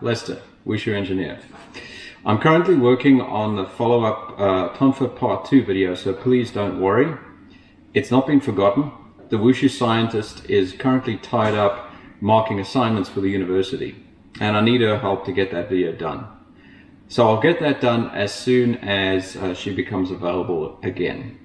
Lester, Wushu Engineer. I'm currently working on the follow-up Tonfa Part 2 video, so please don't worry. It's not been forgotten. The Wushu Scientist is currently tied up marking assignments for the university, and I need her help to get that video done. So I'll get that done as soon as she becomes available again.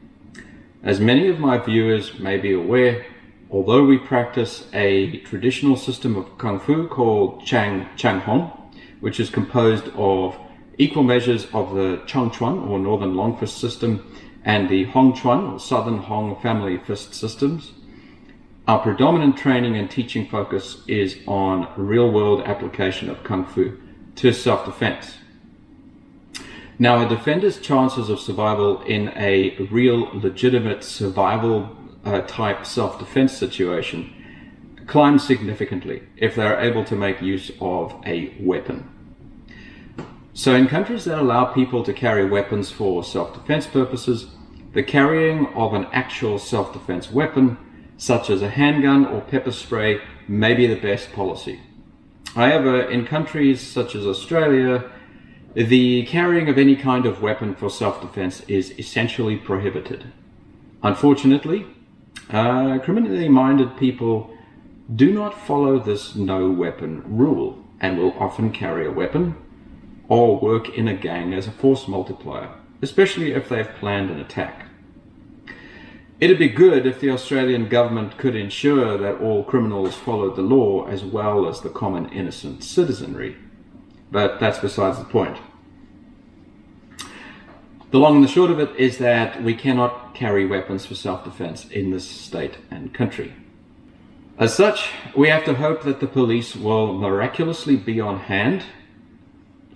As many of my viewers may be aware, although we practice a traditional system of Kung Fu called Chang Hong, which is composed of equal measures of the Chang Chuan or Northern Long Fist system and the Hong Chuan or Southern Hong family fist systems, our predominant training and teaching focus is on real-world application of Kung Fu to self-defense. Now, a defender's chances of survival in a real, legitimate survival type self-defense situation climb significantly if they're able to make use of a weapon. So in countries that allow people to carry weapons for self-defense purposes, the carrying of an actual self-defense weapon, such as a handgun or pepper spray, may be the best policy. However, in countries such as Australia, the carrying of any kind of weapon for self-defense is essentially prohibited. Unfortunately, criminally minded people do not follow this no weapon rule and will often carry a weapon or work in a gang as a force multiplier, especially if they've planned an attack. It'd be good if the Australian government could ensure that all criminals followed the law as well as the common innocent citizenry, but that's besides the point. The long and the short of it is that we cannot carry weapons for self-defense in this state and country. As such, we have to hope that the police will miraculously be on hand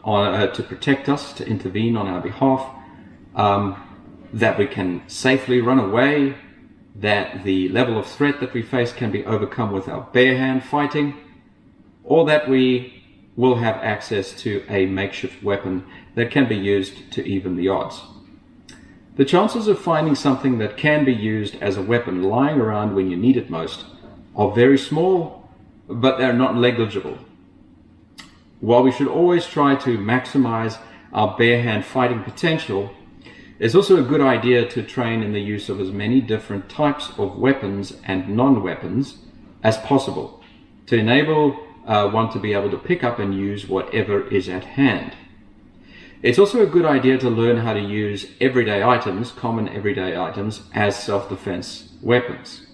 to protect us, to intervene on our behalf, that we can safely run away, that the level of threat that we face can be overcome with our bare hand fighting, or that we will have access to a makeshift weapon that can be used to even the odds. The chances of finding something that can be used as a weapon lying around when you need it most are very small, but they're not negligible. While we should always try to maximize our bare hand fighting potential, it's also a good idea to train in the use of as many different types of weapons and non-weapons as possible to enable one to be able to pick up and use whatever is at hand. It's also a good idea to learn how to use everyday items, common everyday items, as self-defense weapons.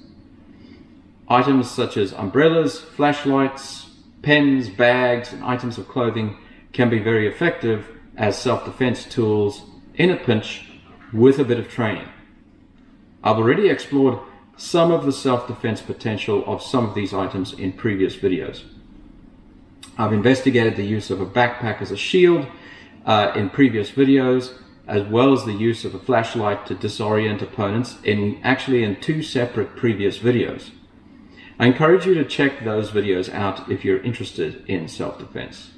Items such as umbrellas, flashlights, pens, bags, and items of clothing can be very effective as self-defense tools in a pinch with a bit of training. I've already explored some of the self-defense potential of some of these items in previous videos. I've investigated the use of a backpack as a shield in previous videos, as well as the use of a flashlight to disorient opponents in two separate previous videos. I encourage you to check those videos out if you're interested in self-defense.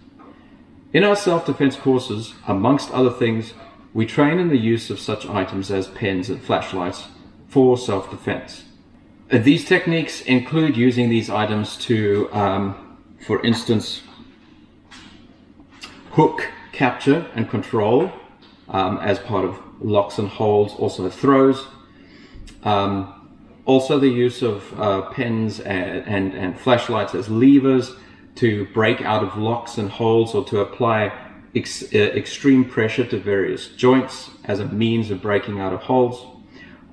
In our self-defense courses, amongst other things, we train in the use of such items as pens and flashlights for self-defense. These techniques include using these items to, for instance, hook, capture, and control as part of locks and holds, also throws. Also the use of pens and flashlights as levers to break out of locks and holds or to apply extreme pressure to various joints as a means of breaking out of holds.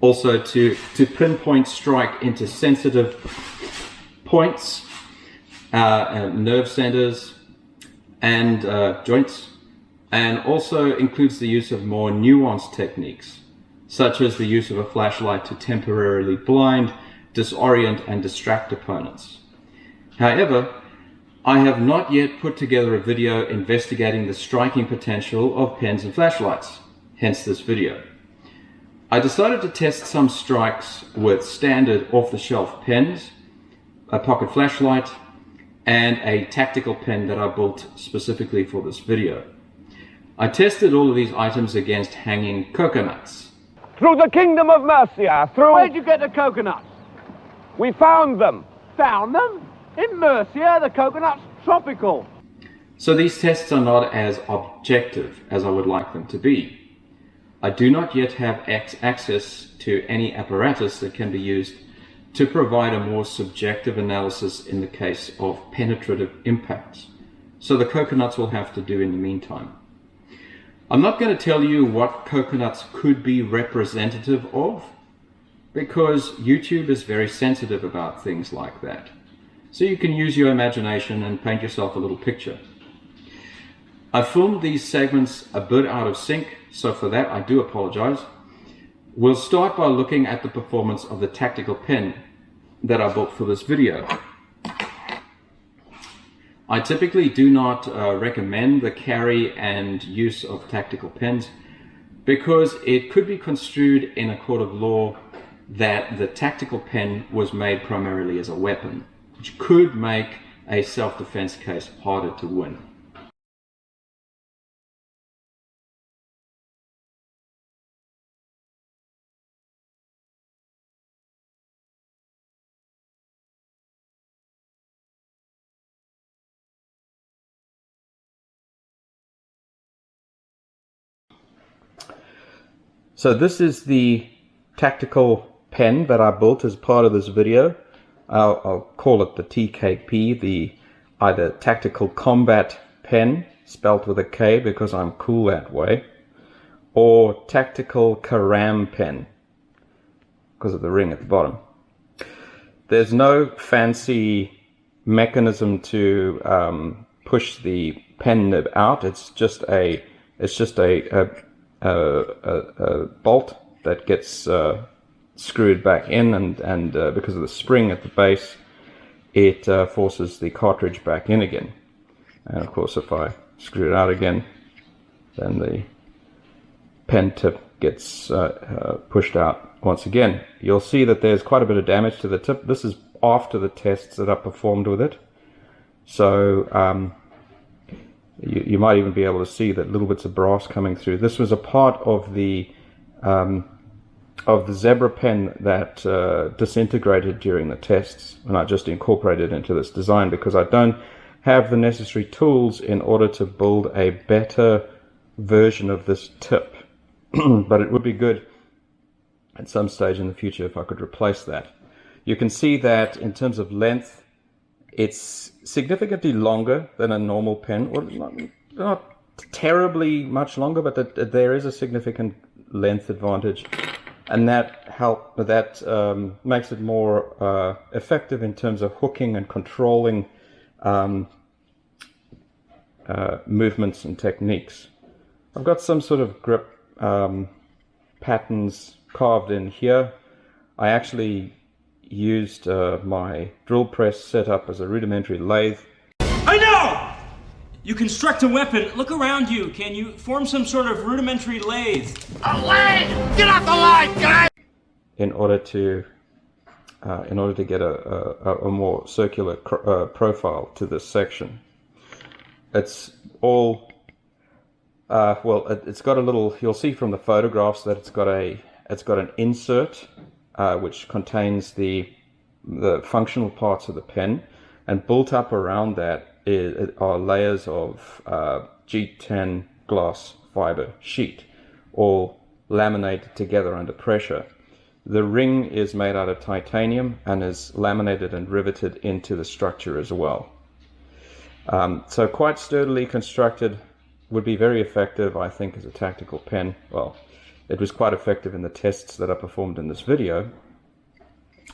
Also to pinpoint strike into sensitive points, nerve centers and joints, and also includes the use of more nuanced techniques, such as the use of a flashlight to temporarily blind, disorient, and distract opponents. However, I have not yet put together a video investigating the striking potential of pens and flashlights, hence this video. I decided to test some strikes with standard off-the-shelf pens, a pocket flashlight, and a tactical pen that I built specifically for this video. I tested all of these items against hanging coconuts. Through the kingdom of Mercia, through... Where'd you get the coconuts? We found them. Found them? In Mercia, the coconut's tropical. So these tests are not as objective as I would like them to be. I do not yet have access to any apparatus that can be used to provide a more subjective analysis in the case of penetrative impacts. So the coconuts will have to do in the meantime. I'm not going to tell you what coconuts could be representative of, because YouTube is very sensitive about things like that. So you can use your imagination and paint yourself a little picture. I filmed these segments a bit out of sync, so for that I do apologize. We'll start by looking at the performance of the tactical pen that I built for this video. I typically do not recommend the carry and use of tactical pens because it could be construed in a court of law that the tactical pen was made primarily as a weapon, which could make a self-defense case harder to win. So this is the tactical pen that I built as part of this video. I'll call it the TKP, the either Tactical Combat Pen, spelt with a K because I'm cool that way, or Tactical Karam Pen, because of the ring at the bottom. There's no fancy mechanism to push the pen nib out. It's just a bolt that gets screwed back in, and because of the spring at the base, it forces the cartridge back in again. And of course, if I screw it out again, then the pen tip gets pushed out once again. You'll see that there's quite a bit of damage to the tip. This is after the tests that I performed with it. So you might even be able to see that little bits of brass coming through. This was a part of the zebra pen that disintegrated during the tests, and I just incorporated it into this design because I don't have the necessary tools in order to build a better version of this tip. But it would be good at some stage in the future if I could replace that. You can see that in terms of length, it's significantly longer than a normal pen. Well, not terribly much longer, but there is a significant length advantage, and that makes it more effective in terms of hooking and controlling movements and techniques. I've got some sort of grip patterns carved in here. I actually used my drill press set up as a rudimentary lathe. I know! You construct a weapon. Look around you. Can you form some sort of rudimentary lathe? A lathe! Get off the line, guys! In order to get a more circular profile to this section. It's all it's got a little. You'll see from the photographs that it's got an insert which contains the functional parts of the pen, and built up around that are layers of G10 glass fiber sheet, all laminated together under pressure. The ring is made out of titanium and is laminated and riveted into the structure as well. So quite sturdily constructed, would be very effective, I think, as a tactical pen. Well, it was quite effective in the tests that I performed in this video,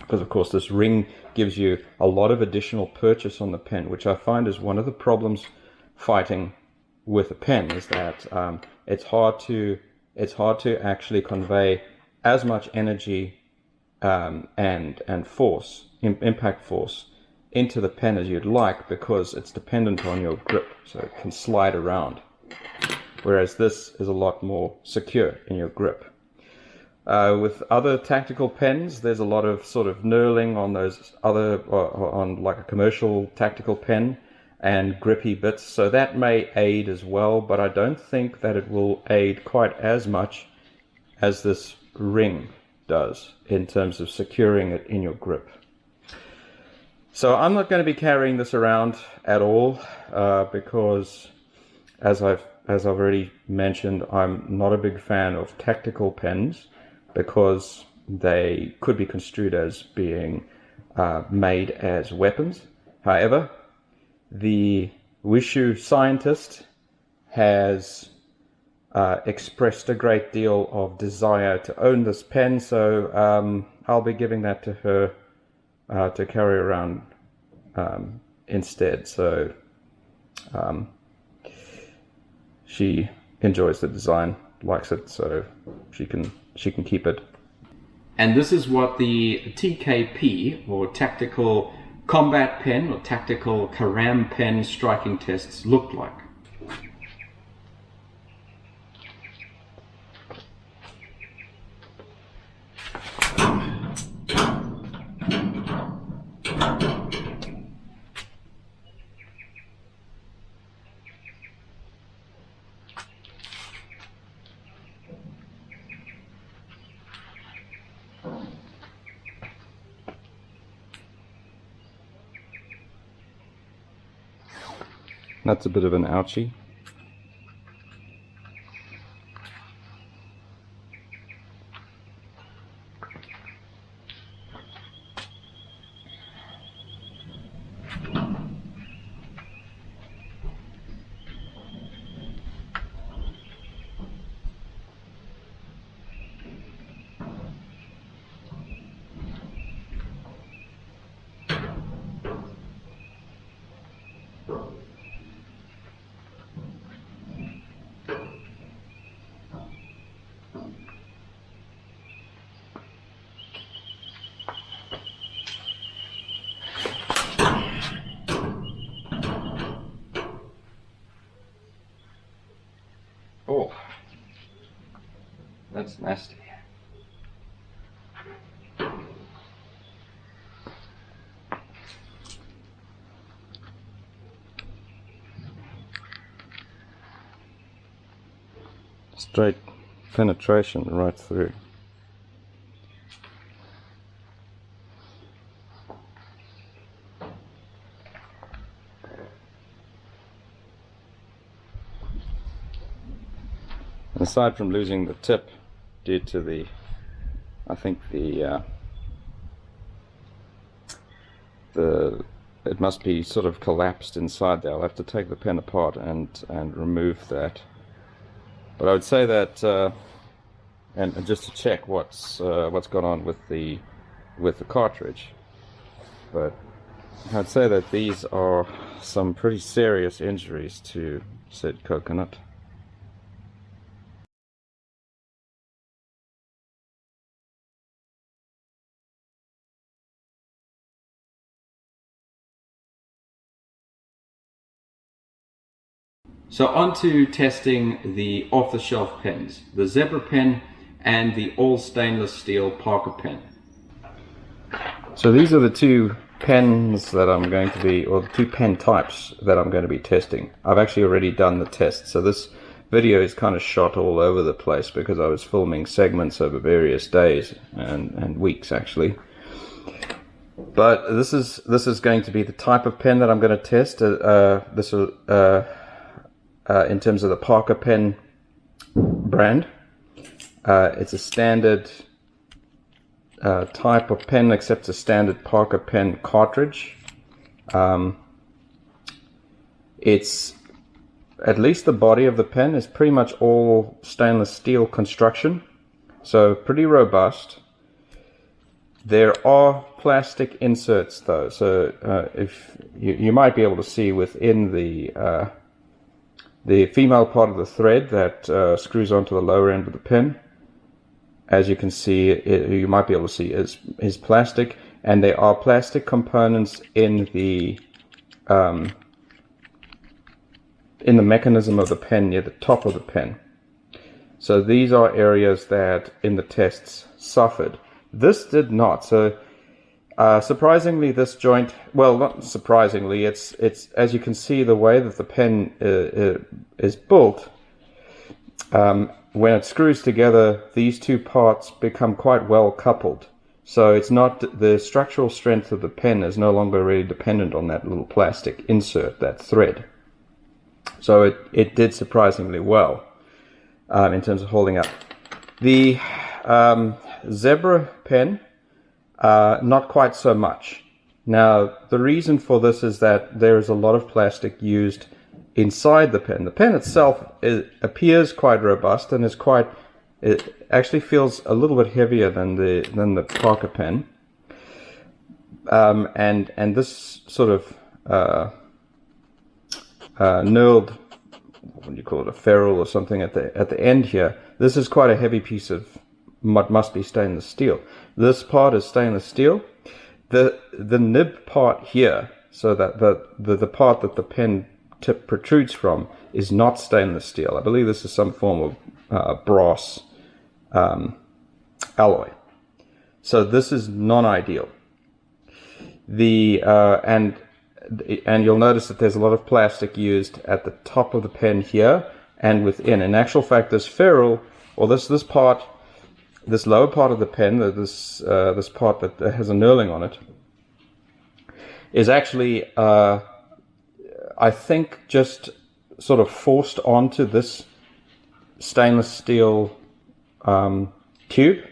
because of course this ring gives you a lot of additional purchase on the pen, which I find is one of the problems fighting with a pen, is that it's hard to actually convey as much energy and force, impact force, into the pen as you'd like, because it's dependent on your grip, so it can slide around. Whereas this is a lot more secure in your grip. With other tactical pens, there's a lot of sort of knurling on those other, on like a commercial tactical pen, and grippy bits, so that may aid as well, but I don't think that it will aid quite as much as this ring does in terms of securing it in your grip. So I'm not going to be carrying this around at all because, as I've already mentioned, I'm not a big fan of tactical pens because they could be construed as being made as weapons. However, the Wushu Scientist has expressed a great deal of desire to own this pen, so I'll be giving that to her to carry around instead. So she enjoys the design, likes it, so she can keep it. And this is what the TKP, or Tactical Combat Pen, or Tactical Karam Pen striking tests look like. That's a bit of an ouchie. Oh, that's nasty. Straight penetration right through. Aside from losing the tip due to the, I think it must be sort of collapsed inside there. I'll have to take the pen apart and remove that. But I would say that, and just to check what's gone on with the cartridge. But I'd say that these are some pretty serious injuries to said coconut. So on to testing the off-the-shelf pens, the Zebra pen and the all stainless steel Parker pen. So these are the two pens that I'm going to be, or the two pen types that I'm going to be testing. I've actually already done the test, so this video is kind of shot all over the place because I was filming segments over various days and weeks actually. But this is going to be the type of pen that I'm going to test. This will in terms of the Parker pen brand. It's a standard type of pen, except a standard Parker pen cartridge. It's, at least the body of the pen is pretty much all stainless steel construction, so pretty robust. There are plastic inserts though, so if you might be able to see within the female part of the thread that screws onto the lower end of the pen. As you can see, you might be able to see is plastic, and there are plastic components in the mechanism of the pen near the top of the pen. So these are areas that in the tests suffered. This did not. So surprisingly, this joint, well, not surprisingly, it's as you can see, the way that the pen is built, when it screws together, these two parts become quite well coupled. So it's not, the structural strength of the pen is no longer really dependent on that little plastic insert, that thread. So it did surprisingly well in terms of holding up. The Zebra pen, not quite so much. Now, the reason for this is that there is a lot of plastic used inside the pen. The pen itself appears quite robust and is quite, it actually feels a little bit heavier than the Parker pen. And this sort of knurled, what do you call it, a ferrule or something at the end here. This is quite a heavy piece of what must be stainless steel. This part is stainless steel. The nib part here, so that the part that the pen tip protrudes from, is not stainless steel. I believe this is some form of brass alloy. So this is non-ideal. And you'll notice that there's a lot of plastic used at the top of the pen here and within. In actual fact, this ferrule, or this part, this lower part of the pen, this part that has a knurling on it, is actually, I think, just sort of forced onto this stainless steel tube,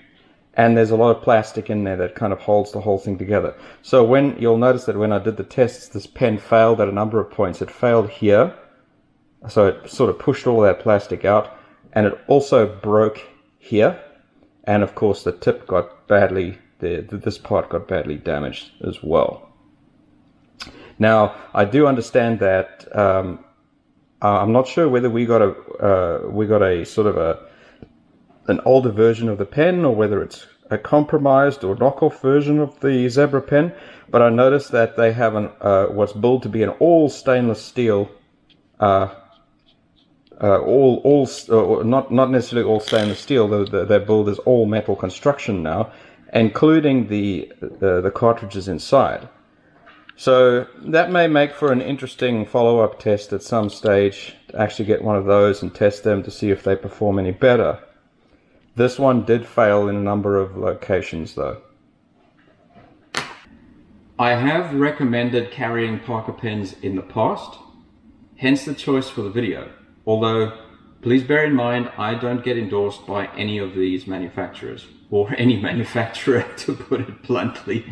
and there's a lot of plastic in there that kind of holds the whole thing together. So you'll notice that when I did the tests, this pen failed at a number of points. It failed here, so it sort of pushed all that plastic out, and it also broke here. And of course, the tip got badly, this part got badly damaged as well. Now, I do understand that, I'm not sure whether we got a sort of an older version of the pen, or whether it's a compromised or knockoff version of the Zebra pen, but I noticed that they have what's billed to be an all stainless steel, not necessarily all stainless steel, their build is all metal construction now, including the cartridges inside. So that may make for an interesting follow-up test at some stage, to actually get one of those and test them to see if they perform any better. This one did fail in a number of locations though. I have recommended carrying Parker pens in the past, hence the choice for the video. Although, please bear in mind, I don't get endorsed by any of these manufacturers, or any manufacturer, to put it bluntly.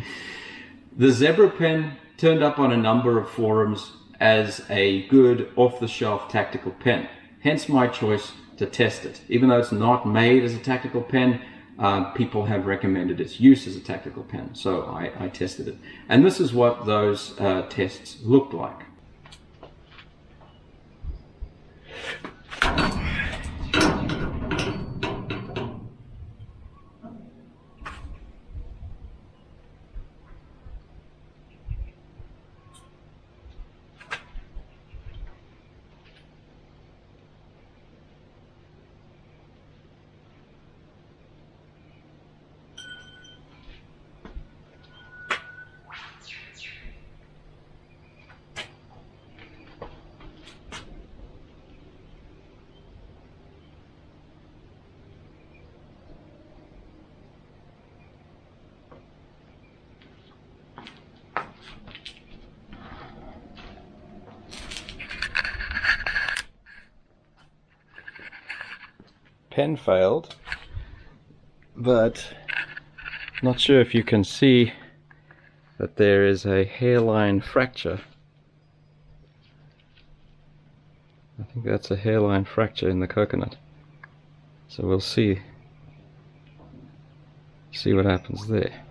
The Zebra pen turned up on a number of forums as a good off-the-shelf tactical pen, hence my choice to test it. Even though it's not made as a tactical pen, people have recommended its use as a tactical pen, so I tested it. And this is what those tests looked like. Pen failed, but not sure if you can see that there is a hairline fracture. I think that's a hairline fracture in the coconut. So we'll see what happens there.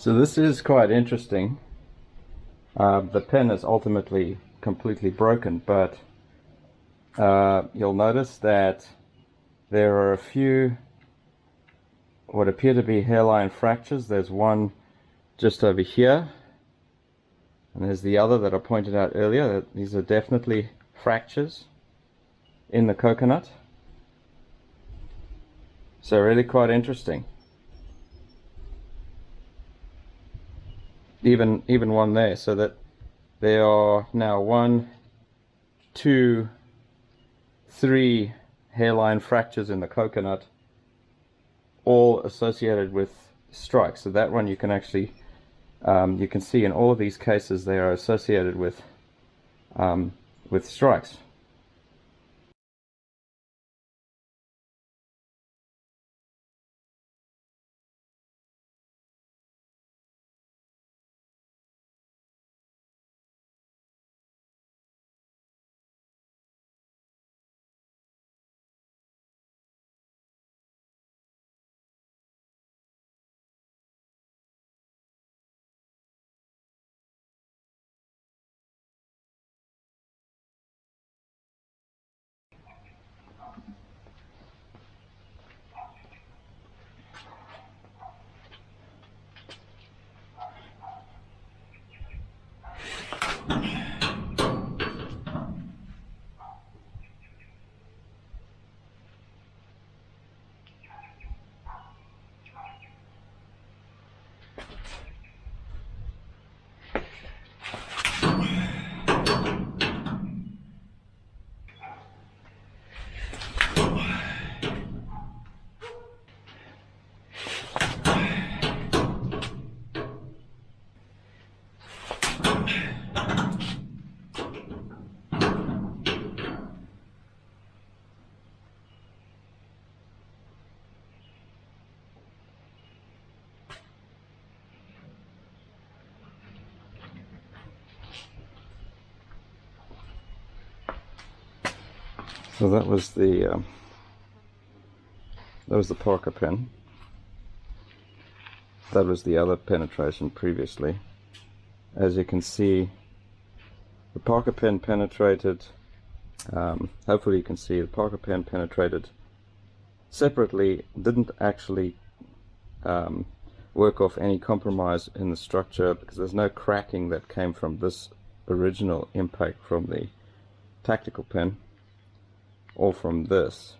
So this is quite interesting. The pen is ultimately completely broken, but you'll notice that there are a few what appear to be hairline fractures. There's one just over here, and there's the other that I pointed out earlier. These are definitely fractures in the coconut. So really quite interesting. Even one there, so that there are now 1, 2, 3 hairline fractures in the coconut, all associated with strikes. So that one you can actually you can see in all of these cases they are associated with strikes. So that was the Parker pen. That was the other penetration previously. As you can see, the Parker pen penetrated. Hopefully you can see the Parker pen penetrated separately. Didn't actually work off any compromise in the structure, because there's no cracking that came from this original impact from the tactical pen or from this.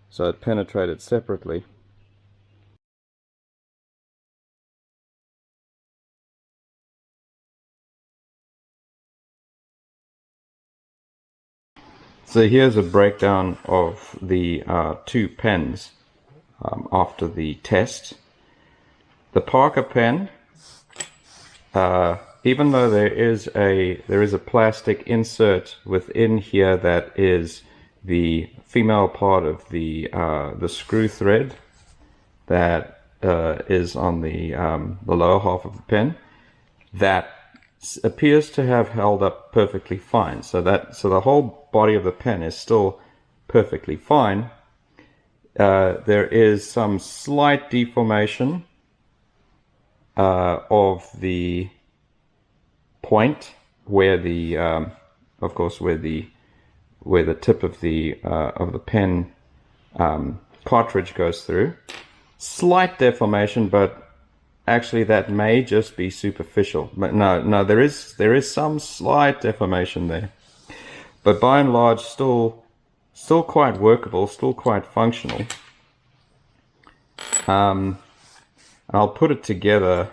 So it penetrated separately. So here's a breakdown of the two pens after the test. The Parker pen, even though there is a plastic insert within here that is the female part of the screw thread that is on the lower half of the pen, that appears to have held up perfectly fine. So the whole body of the pen is still perfectly fine. There is some slight deformation of the point where the of course where the tip of the pen cartridge goes through. Slight deformation, but actually that may just be superficial. But no, there is some slight deformation there, but by and large still still quite workable, still quite functional. I'll put it together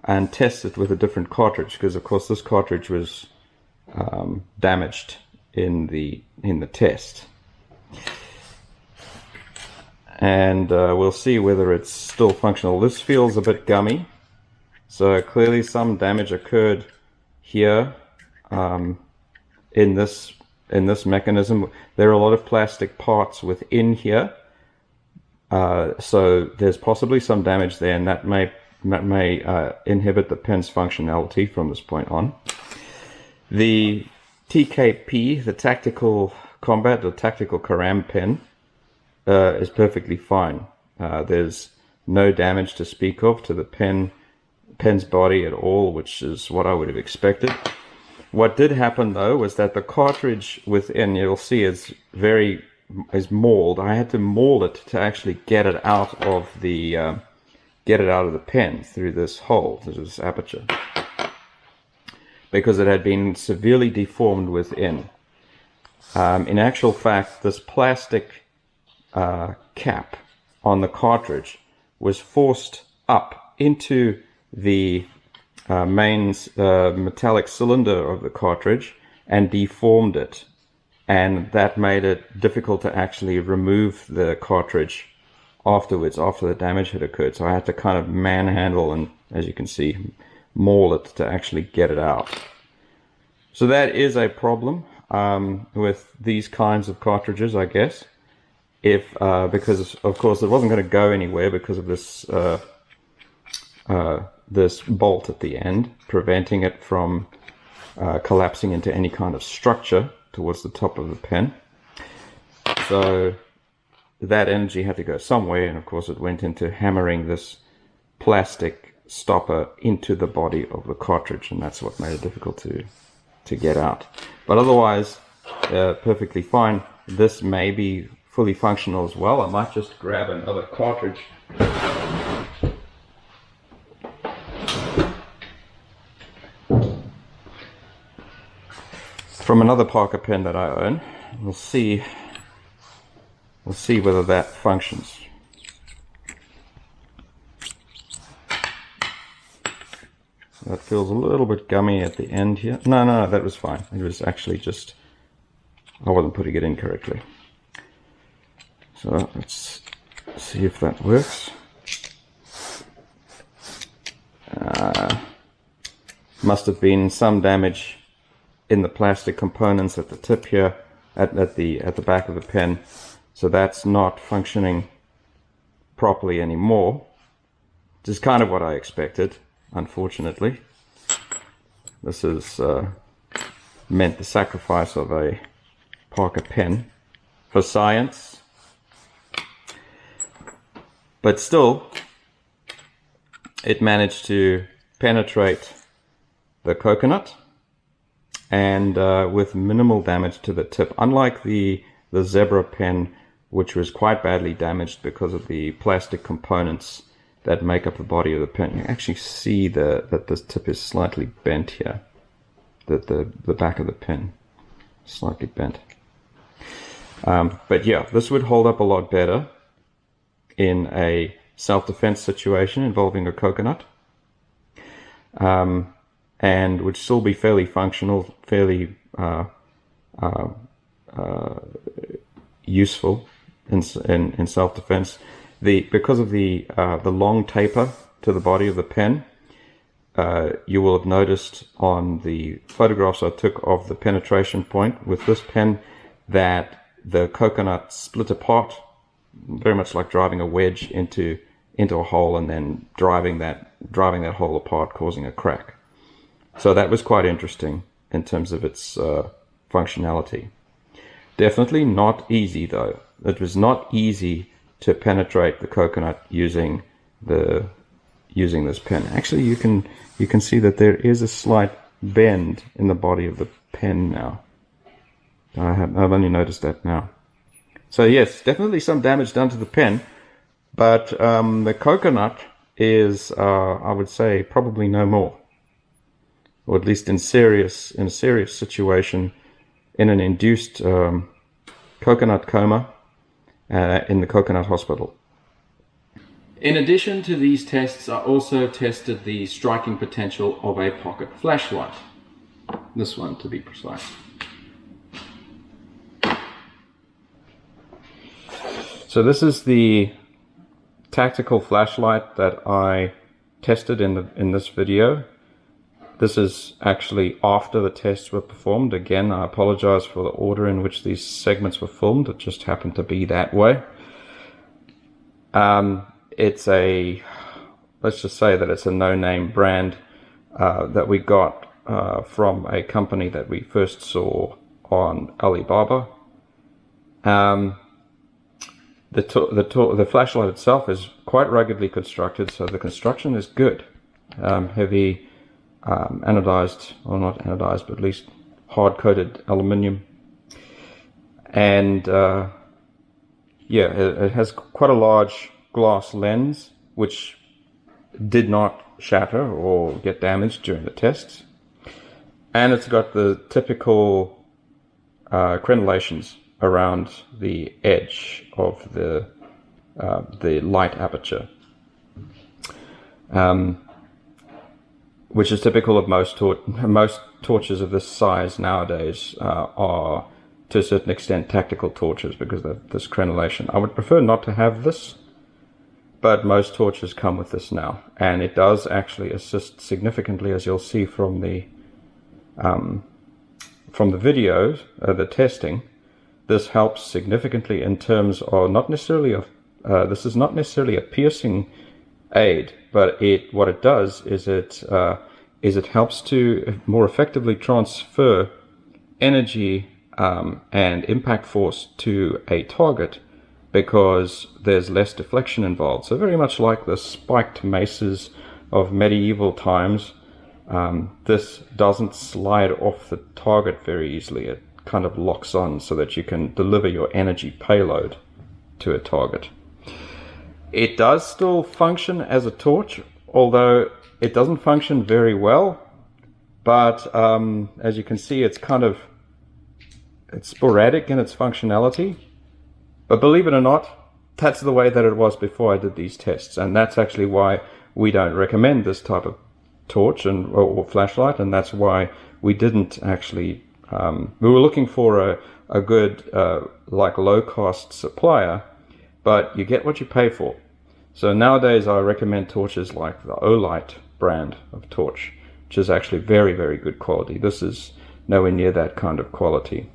and test it with a different cartridge, because of course this cartridge was damaged in the test, and we'll see whether it's still functional. This feels a bit gummy, so clearly some damage occurred here in this mechanism. There are a lot of plastic parts within here, so there's possibly some damage there, and that may inhibit the pen's functionality from this point on. The TKP, the Tactical Combat or Tactical Karam pen, is perfectly fine. There's no damage to speak of to the pen's body at all, which is what I would have expected. What did happen though was that the cartridge within, you'll see, is mauled. I had to maul it to actually get it out of the pen through this hole, through this aperture, because it had been severely deformed within. In actual fact, this plastic cap on the cartridge was forced up into the main metallic cylinder of the cartridge and deformed it, and that made it difficult to actually remove the cartridge afterwards, after the damage had occurred. So I had to kind of manhandle and, as you can see, maul it to actually get it out. So that is a problem with these kinds of cartridges, I guess. Because of course it wasn't going to go anywhere because of this this bolt at the end, preventing it from collapsing into any kind of structure towards the top of the pen. So that energy had to go somewhere, and of course it went into hammering this plastic stopper into the body of the cartridge, and that's what made it difficult to get out. But otherwise, perfectly fine. This may be fully functional as well. I might just grab another cartridge. From another Parker pen that I own. We'll see whether that functions. That feels a little bit gummy at the end here. No, that was fine. It was actually just, I wasn't putting it in correctly. So let's see if that works. Must have been some damage in the plastic components at the tip here, at the back of the pen. So that's not functioning properly anymore. Which is kind of what I expected, unfortunately. This has meant the sacrifice of a Parker pen for science. But still, it managed to penetrate the coconut, and with minimal damage to the tip, unlike the zebra pen, which was quite badly damaged because of the plastic components that make up the body of the pen. You actually see that this tip is slightly bent here, that the back of the pen is slightly bent. But yeah, this would hold up a lot better in a self-defense situation involving a coconut, and would still be fairly functional, fairly useful in self-defense. Because of the long taper to the body of the pen, you will have noticed on the photographs I took of the penetration point with this pen that the coconut split apart, very much like driving a wedge into a hole and then driving that hole apart, causing a crack. So that was quite interesting in terms of its functionality. Definitely not easy though. It was not easy to penetrate the coconut using this pen. Actually, you can see that there is a slight bend in the body of the pen now. I've only noticed that now. So yes, definitely some damage done to the pen, but the coconut is, I would say, probably no more, or at least in a serious situation, in an induced coconut coma in the coconut hospital. In addition to these tests, I also tested the striking potential of a pocket flashlight. This one, to be precise. So this is the tactical flashlight that I tested in this video. This is actually after the tests were performed. Again, I apologize for the order in which these segments were filmed. It just happened to be that way. It's a, let's just say that it's a no-name brand that we got from a company that we first saw on Alibaba. The flashlight itself is quite ruggedly constructed, so the construction is good. Heavy anodized, or not anodized, but at least hard-coated aluminium. And yeah, it has quite a large glass lens, which did not shatter or get damaged during the tests. And it's got the typical crenellations around the edge of the light aperture, which is typical of most torches of this size nowadays. Are to a certain extent tactical torches because of this crenellation. I would prefer not to have this, but most torches come with this now, and it does actually assist significantly, as you'll see from the videos, the testing. This helps significantly in terms of not necessarily this is not necessarily a piercing aid, but what it does is it helps to more effectively transfer energy and impact force to a target, because there's less deflection involved. So very much like the spiked maces of medieval times, this doesn't slide off the target very easily. It kind of locks on so that you can deliver your energy payload to a target. It does still function as a torch, although it doesn't function very well. But as you can see, it's sporadic in its functionality. But believe it or not, that's the way that it was before I did these tests, and that's actually why we don't recommend this type of torch or flashlight, and that's why we didn't actually. We were looking for a good, like low-cost supplier, but you get what you pay for. So nowadays I recommend torches like the Olight brand of torch, which is actually very, very good quality. This is nowhere near that kind of quality.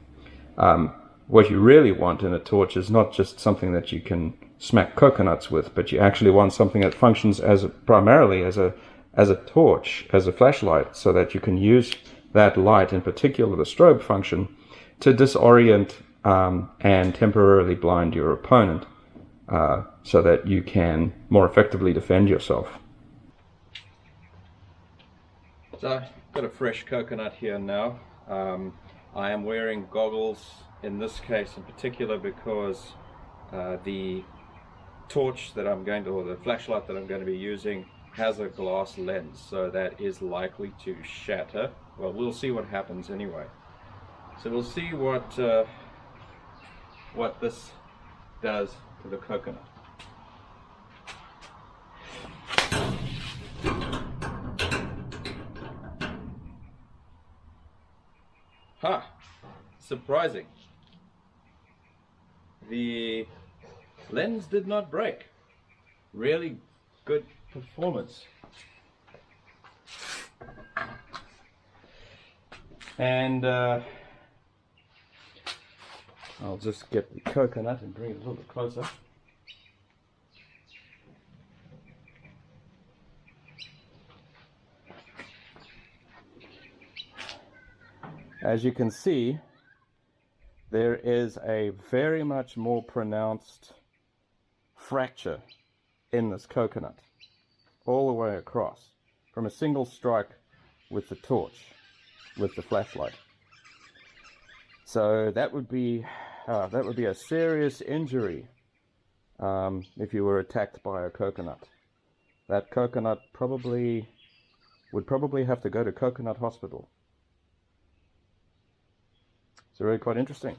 What you really want in a torch is not just something that you can smack coconuts with, but you actually want something that functions primarily as a torch, as a flashlight, so that you can use that light, in particular the strobe function, to disorient and temporarily blind your opponent, so that you can more effectively defend yourself. So I've got a fresh coconut here now. I am wearing goggles in this case in particular because the torch that I'm going to, or the flashlight that I'm going to be using, has a glass lens, so that is likely to shatter. Well, we'll see what happens anyway. So we'll see what this does to the coconut. Ha! Surprising. The lens did not break. Really good performance. And I'll just get the coconut and bring it a little bit closer. As you can see, there is a very much more pronounced fracture in this coconut, all the way across, from a single strike with the torch, with the flashlight. So that would be a serious injury if you were attacked by a coconut. That coconut would probably have to go to Coconut Hospital. It's really quite interesting.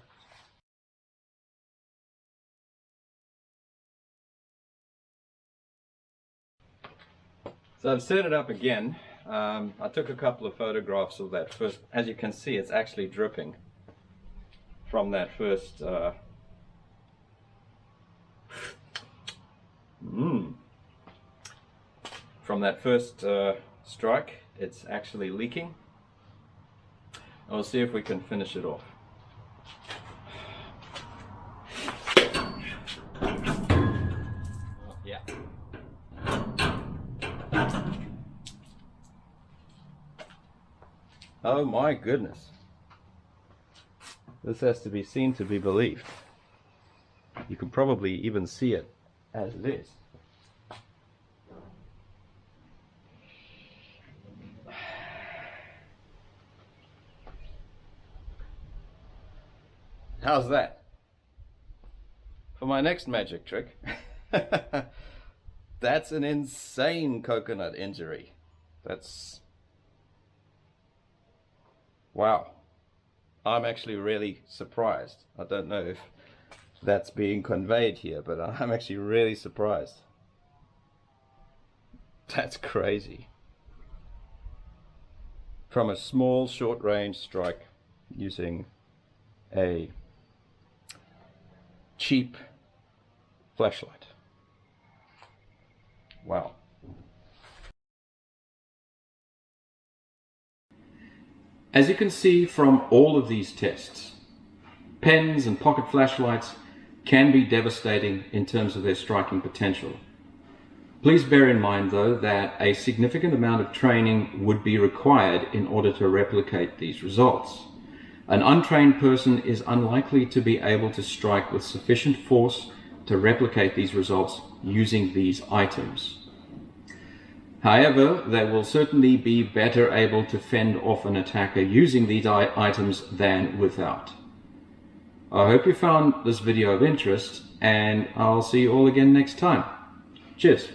So I've set it up again. I took a couple of photographs of that first. As you can see, it's actually dripping from that first strike. It's actually leaking. We'll see if we can finish it off. Yeah. Oh my goodness. This has to be seen to be believed. You can probably even see it as it is. How's that? For my next magic trick, that's an insane coconut injury. That's... wow. I'm actually really surprised. I don't know if that's being conveyed here, but I'm actually really surprised. That's crazy. From a small short-range strike using a cheap flashlight. Wow. As you can see from all of these tests, pens and pocket flashlights can be devastating in terms of their striking potential. Please bear in mind though that a significant amount of training would be required in order to replicate these results. An untrained person is unlikely to be able to strike with sufficient force to replicate these results using these items. However, they will certainly be better able to fend off an attacker using these items than without. I hope you found this video of interest, and I'll see you all again next time. Cheers!